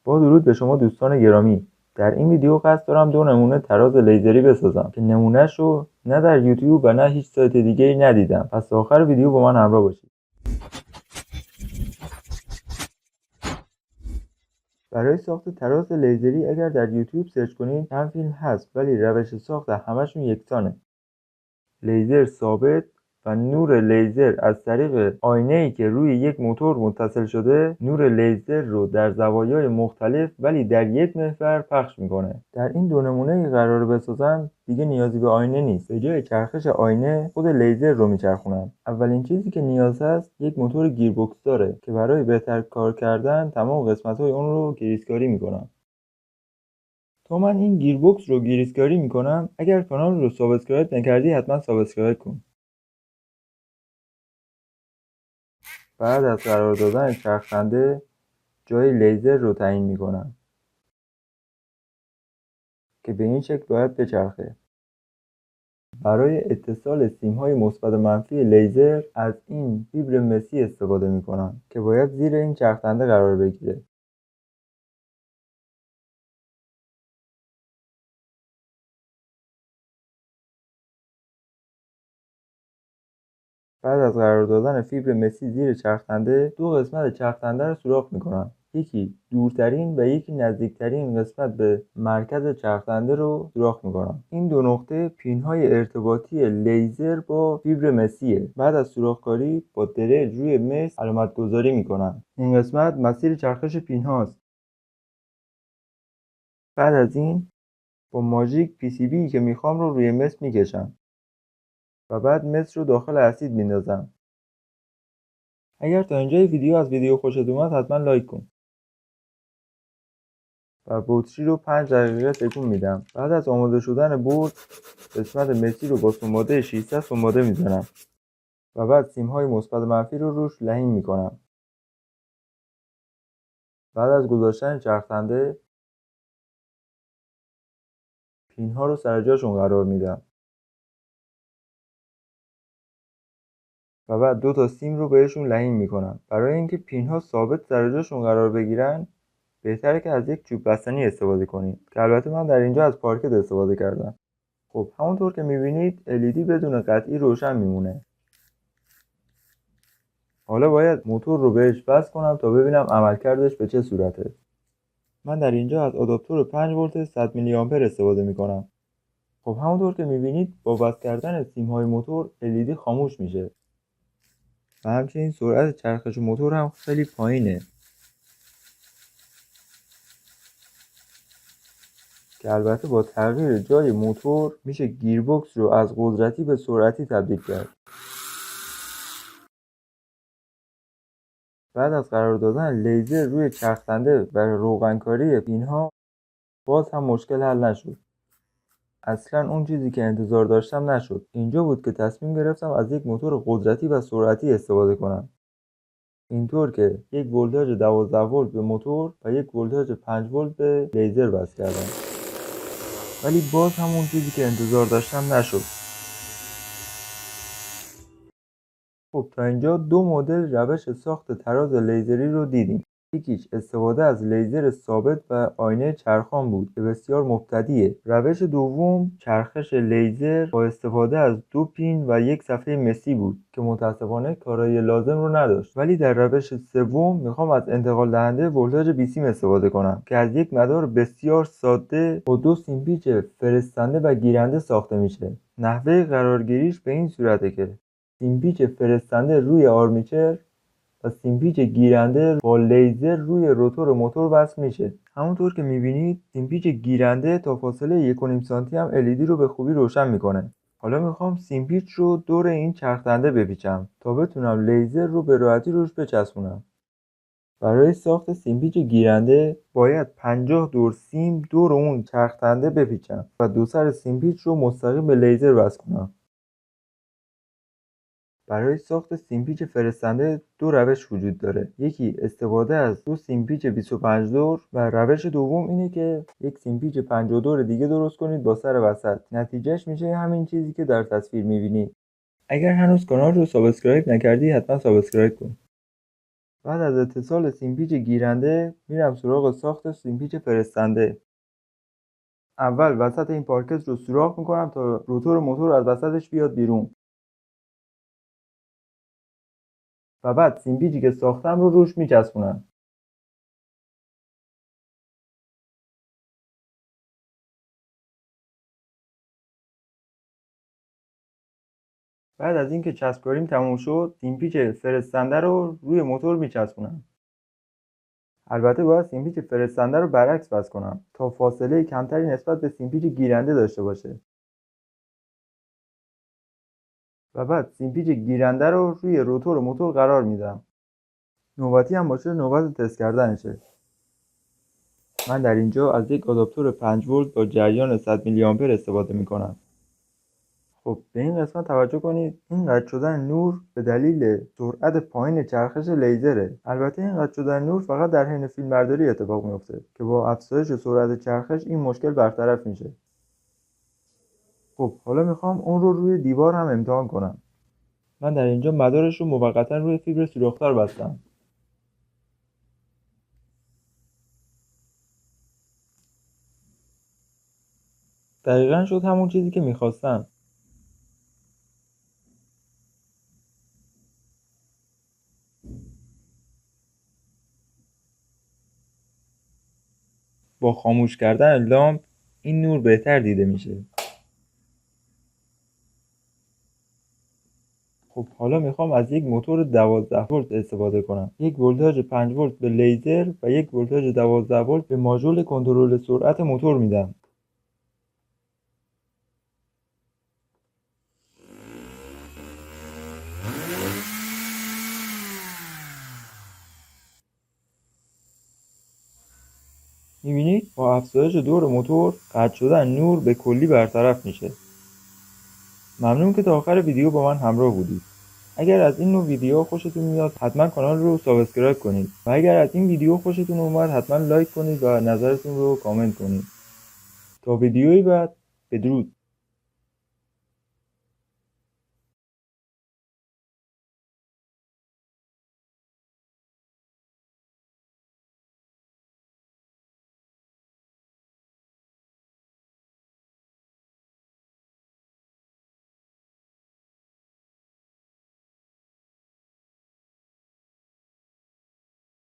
با درود به شما دوستان گرامی. در این ویدیو قصد دارم 2 نمونه تراز لیزری بسازم که نمونهش رو نه در یوتیوب و نه هیچ سایت دیگه ای ندیدم. پس تا آخر ویدیو با من همراه باشید. برای ساخت تراز لیزری اگر در یوتیوب سرچ کنید چند فیلم هست، ولی روش ساخت همشون یکسانه. لیزر ثابت و نور لیزر از طریق آینه‌ای که روی یک موتور متصل شده نور لیزر رو در زوایای مختلف ولی در یک محور پخش میکنه. در این 2 نمونه قرار بسازم دیگه نیازی به آینه نیست. به جای چرخش آینه خود لیزر رو میچرخونم. اولین چیزی که نیاز هست یک موتور گیربکس داره که برای بهتر کار کردن تمام قسمت‌های اون رو گریسکاری میکنم. تا من این گیربکس رو گریسکاری میکنم، اگر کانال رو سابسکرایب نکردی حتما سابسکرایب کن. بعد از قرار دادن چرخنده جای لیزر رو تعیین میکنم که به این شکل باید بچرخه. برای اتصال سیم‌های مثبت و منفی لیزر از این فیبر مسی استفاده میکنم که باید زیر این چرخنده قرار بگیره. بعد از قرار دادن فیبر مسی زیر چرخنده 2 قسمت چرخنده رو سوراخ میکنم. یکی دورترین و یکی نزدیکترین قسمت به مرکز چرخنده رو سوراخ میکنم. این 2 نقطه پین‌های ارتباطی لیزر با فیبر مسیه. بعد از سوراخ‌کاری با درل روی مس علامت گذاری میکنم. این قسمت مسیر چرخش پین‌هاست. بعد از این با ماژیک PCB که میخوام رو روی مس میکشم و بعد مس رو داخل اسید میندازم. اگر تا اینجای ویدیو از ویدیو خوشت اومد حتما لایک کن. و بطری رو 5 دقیقه تکون میدم. بعد از آماده شدن بطر قسمت مسی رو با سنباده 600 سنباده میزنم و بعد سیم‌های مثبت منفی رو روش لحیم میکنم. بعد از گذاشتن چرخنده پین‌ها رو سر جاشون قرار میدم و بعد 2 تا سیم رو بهشون لحیم میکنم. برای اینکه پین‌ها ثابت سر جاشون قرار بگیرن بهتره که از یک چوب بستنی استفاده کنید که البته من در اینجا از پارکت استفاده کردم. خب همونطور که میبینید LED بدون قطعی روشن میمونه. حالا باید موتور رو بهش وصل کنم تا ببینم عملکردش به چه صورته. من در اینجا از آداپتور 5 ولت 100 میلی آمپر استفاده میکنم. خب همونطور که میبینید با وصل کردن سیم‌های موتور LED خاموش میشه و همچنین سرعت چرخش موتور هم خیلی پایینه که البته با تغییر جای موتور میشه گیربکس رو از قدرتی به سرعتی تبدیل کرد. بعد از قرار دادن لیزر روی چرخنده برای روغنکاری پین‌ها باز هم مشکل حل نشد. اصلا اون چیزی که انتظار داشتم نشد. اینجا بود که تصمیم گرفتم از یک موتور قدرتی و سرعتی استفاده کنم. اینطور که یک ولتاژ 12 ولت به موتور و یک ولتاژ 5 ولت به لیزر وصل کردم. ولی باز هم اون چیزی که انتظار داشتم نشد. خب تا اینجا 2 مدل روش ساخت تراز لیزری رو دیدیم. یکیش استفاده از لیزر ثابت و آینه چرخان بود که بسیار مبتدیه. روش دوم چرخش لیزر با استفاده از 2 پین و یک صفحه مسی بود که متاسفانه کارایی لازم رو نداشت. ولی در روش سوم میخوام از انتقال دهنده ولتاژ بیسیم استفاده کنم که از یک مدار بسیار ساده با 2 سیمپیچ فرستنده و گیرنده ساخته میشه. نحوه قرارگیریش به این صورته که سیمپیچ فرستنده روی آرمیچر و سیمپیچ گیرنده با لیزر روی روتور موتور وصل میشه. همونطور که میبینید سیمپیچ گیرنده تا فاصله 1.5 سانتی هم LED رو به خوبی روشن میکنه. حالا میخوام سیمپیچ رو دور این چرخنده بپیچم تا بتونم لیزر رو به راحتی روش بچسبونم. برای ساخت سیمپیچ گیرنده باید 50 دور سیم دور اون چرخنده بپیچم و 2 سر سیمپیچ رو مستقیم به لیزر وصل کنم. برای ساخت سیمپیچ فرستنده 2 روش وجود داره. یکی استفاده از 2 سیمپیچ 25 دور و روش دوم اینه که یک سیمپیچ 50 دور دیگه درست کنید با سر وسط. نتیجهش میشه همین چیزی که در تصویر میبینید. اگر هنوز کانال رو سابسکرایب نکردی حتما سابسکرایب کن. بعد از اتصال سیمپیچ گیرنده میرم سراغ ساخت سیمپیچ فرستنده. اول وسط این پارکس رو سوراخ میکنم تا روتور موتور از وسطش بیاد بیرون و بعد سیمپیچی که ساختم رو روش میچسبونم. بعد از اینکه چسبکاریم تموم شد، سیمپیچ فرستنده رو روی موتور میچسبونم. البته باید سیمپیچ فرستنده رو برعکس وصل کنم تا فاصله کمتری نسبت به سیمپیچ گیرنده داشته باشه. و بعد سیمپیچ گیرنده رو روی روتور موتور قرار میدم. نوبتی هم باشه نوبت تست کردنشه. من در اینجا از یک آداپتور 5 ولت با جریان 100 میلی آمپر استفاده میکنم. خب به این قسمت توجه کنید، این قطع شدن نور به دلیل سرعت پایین چرخش لیزره. البته این قطع شدن نور فقط در حین فیلمبرداری اتفاق میفته که با افزایش سرعت چرخش این مشکل برطرف میشه. خب حالا میخوام اون رو روی دیوار هم امتحان کنم. من در اینجا مدارش رو موقتا روی فیبر سوراخ‌دار بستم. دقیقاً شد همون چیزی که میخواستم. با خاموش کردن لامپ این نور بهتر دیده میشه. خب حالا میخوام از یک موتور 12 ولت استفاده کنم. یک ولتاژ 5 ولت به لیزر و یک ولتاژ 12 ولت به ماژول کنترل سرعت موتور میدم. میبینید با افزایش دور موتور قطع شدن نور به کلی برطرف میشه. ممنون که تا آخر ویدیو با من همراه بودید. اگر از این نوع ویدیو خوشتون میاد حتما کانال رو سابسکرایب کنید و اگر از این ویدیو خوشتون اومد حتما لایک کنید و نظرتون رو کامنت کنید. تا ویدیویی بعد، بدرود.